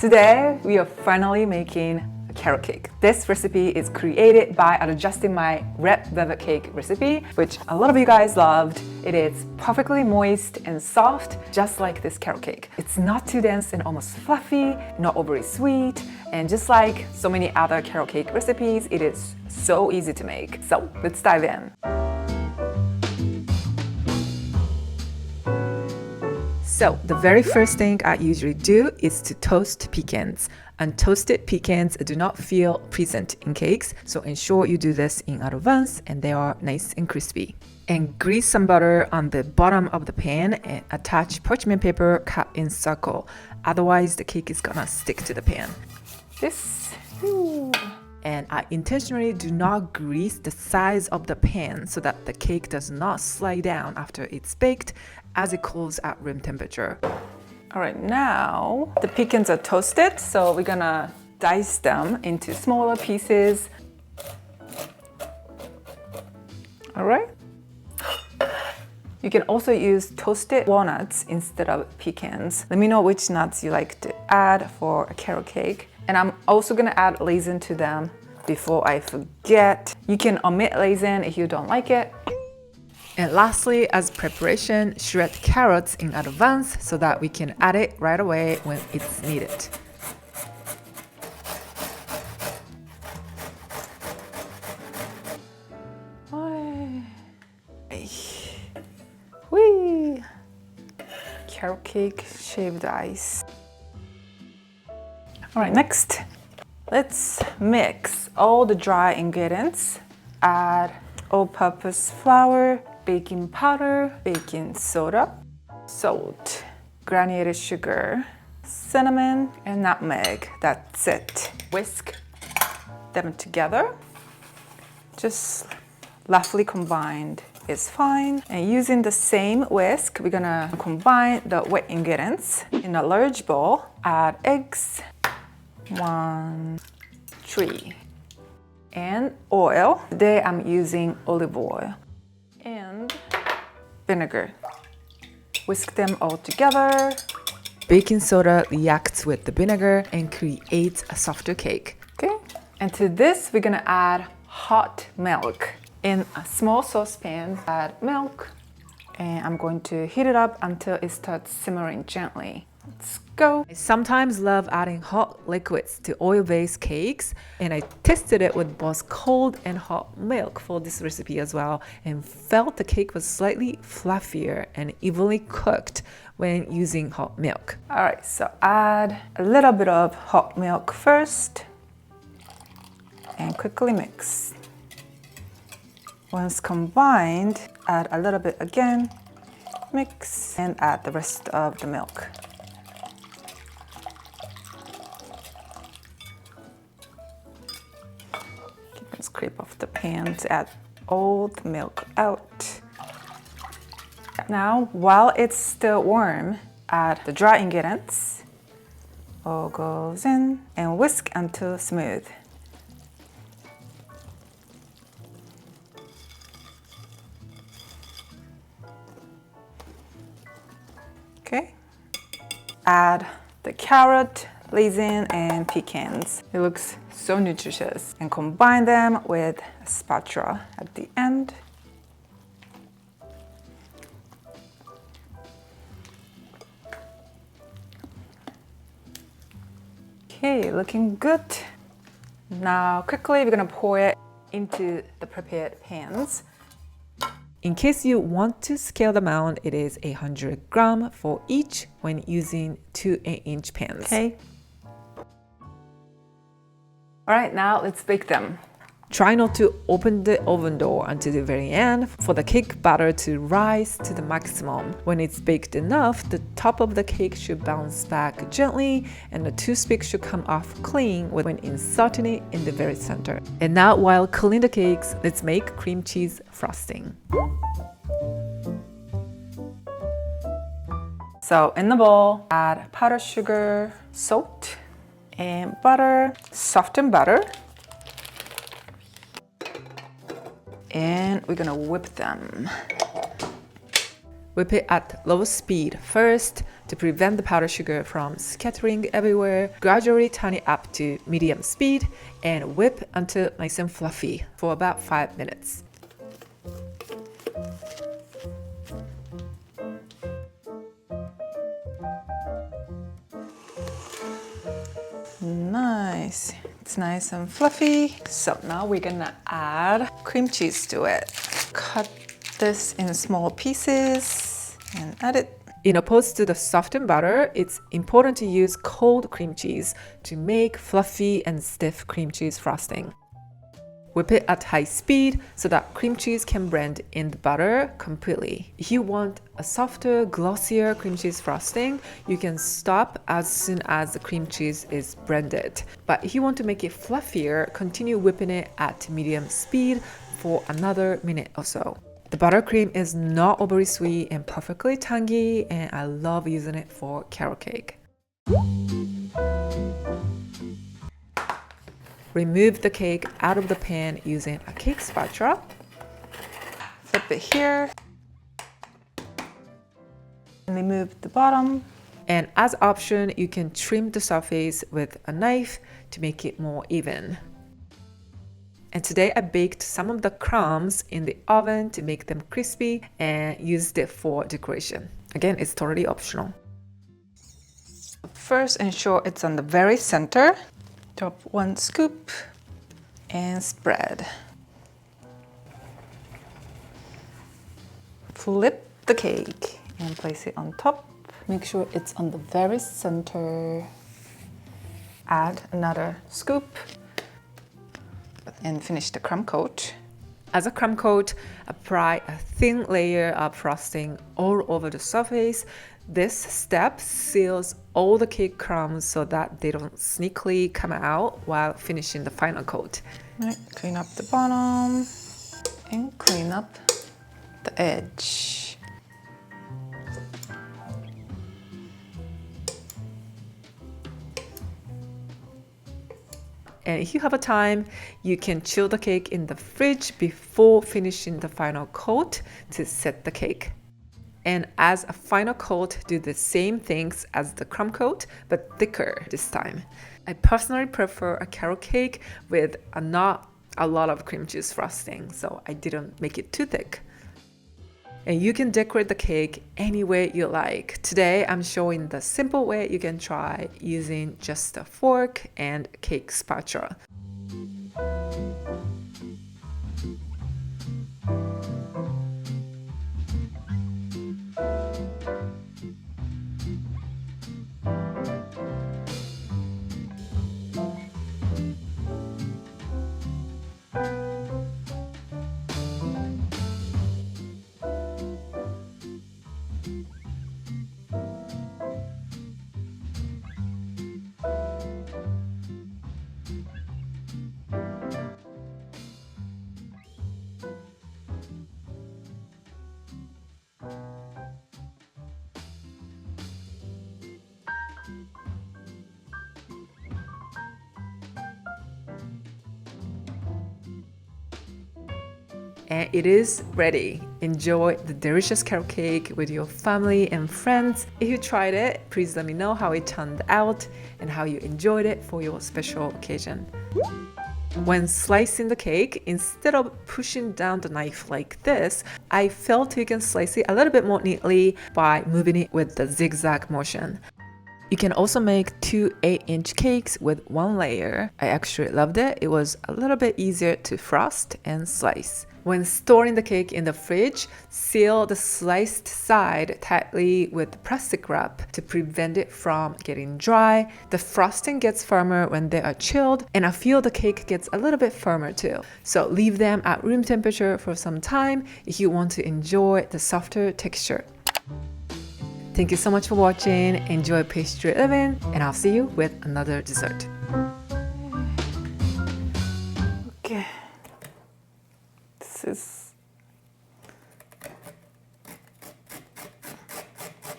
Today, we are finally making a carrot cake. This recipe is created by adjusting my red velvet cake recipe, which a lot of you guys loved. It is perfectly moist and soft, just like this carrot cake. It's not too dense and almost fluffy, not overly sweet, and just like so many other carrot cake recipes, it is so easy to make. So let's dive in. So the very first thing I usually do is to toast pecans. Untoasted pecans do not feel present in cakes, so ensure you do this in advance and they are nice and crispy. And grease some butter on the bottom of the pan and attach parchment paper cut in circle. Otherwise, the cake is gonna stick to the pan. And I intentionally do not grease the sides of the pan so that the cake does not slide down after it's baked as it cools at room temperature. All right, now the pecans are toasted, so we're gonna dice them into smaller pieces. All right. You can also use toasted walnuts instead of pecans. Let me know which nuts you like to add for a carrot cake. And I'm also gonna add raisin to them before I forget. You can omit raisin if you don't like it. And lastly, as preparation, shred carrots in advance so that we can add it right away when it's needed. Whee! Carrot cake, shaved ice. All right, next, let's mix all the dry ingredients. Add all-purpose flour, baking powder, baking soda, salt, granulated sugar, cinnamon, and nutmeg. That's it. Whisk them together. Just roughly combined is fine. And using the same whisk, we're gonna combine the wet ingredients in a large bowl. Add eggs, 1, 3, and oil. Today I'm using olive oil and vinegar. Whisk them all together. Baking soda reacts with the vinegar and creates a softer cake. Okay, and to this we're gonna add hot milk. In a small saucepan, add milk, and I'm going to heat it up until it starts simmering gently. Let's go. I sometimes love adding hot liquids to oil-based cakes, and I tested it with both cold and hot milk for this recipe as well, and felt the cake was slightly fluffier and evenly cooked when using hot milk. All right, so add a little bit of hot milk first and quickly mix. Once combined, add a little bit again, mix, and add the rest of the milk. Scrape off the pan to add all the milk out. Now, while it's still warm, add the dry ingredients. All goes in and whisk until smooth. Okay. Add the carrot, raisin, and pecans. It looks so nutritious. And combine them with a spatula at the end. Okay, looking good. Now quickly we're gonna pour it into the prepared pans. In case you want to scale the amount, it is 100 grams for each when using 2 8-inch pans. Okay. All right, now let's bake them. Try not to open the oven door until the very end for the cake batter to rise to the maximum. When it's baked enough, the top of the cake should bounce back gently and the toothpick should come off clean when inserting it in the very center. And now while cooling the cakes, let's make cream cheese frosting. So in the bowl, add powdered sugar, salt, and butter. Soften butter. And we're gonna whip them. Whip it at low speed first to prevent the powdered sugar from scattering everywhere. Gradually turn it up to medium speed and whip until nice and fluffy for about 5 minutes. Nice. It's nice and fluffy. So now we're gonna add cream cheese to it. Cut this in small pieces and add it. In opposed to the softened butter, it's important to use cold cream cheese to make fluffy and stiff cream cheese frosting. Whip it at high speed so that cream cheese can blend in the butter completely. If you want a softer, glossier cream cheese frosting, you can stop as soon as the cream cheese is blended. But if you want to make it fluffier, continue whipping it at medium speed for another minute or so. The buttercream is not overly sweet and perfectly tangy, and I love using it for carrot cake. Remove the cake out of the pan using a cake spatula. Flip it here. And remove the bottom. And as option, you can trim the surface with a knife to make it more even. And today I baked some of the crumbs in the oven to make them crispy and used it for decoration. Again, it's totally optional. First, ensure it's on the very center. Drop 1 scoop and spread. Flip the cake and place it on top. Make sure it's on the very center. Add another scoop and finish the crumb coat. As a crumb coat, apply a thin layer of frosting all over the surface. This step seals all the cake crumbs so that they don't sneakily come out while finishing the final coat. Right, clean up the bottom and clean up the edge. And if you have a time, you can chill the cake in the fridge before finishing the final coat to set the cake. And as a final coat, do the same things as the crumb coat, but thicker this time. I personally prefer a carrot cake with not a lot of cream cheese frosting, so I didn't make it too thick. And you can decorate the cake any way you like. Today, I'm showing the simple way you can try using just a fork and cake spatula. And it is ready. Enjoy the delicious carrot cake with your family and friends. If you tried it, please let me know how it turned out and how you enjoyed it for your special occasion. When slicing the cake, instead of pushing down the knife like this, I felt you can slice it a little bit more neatly by moving it with the zigzag motion. You can also make 2 8-inch cakes with 1 layer. I actually loved it. It was a little bit easier to frost and slice. When storing the cake in the fridge, seal the sliced side tightly with plastic wrap to prevent it from getting dry. The frosting gets firmer when they are chilled, and I feel the cake gets a little bit firmer too. So leave them at room temperature for some time if you want to enjoy the softer texture. Thank you so much for watching. Enjoy pastry living, and I'll see you with another dessert. Okay.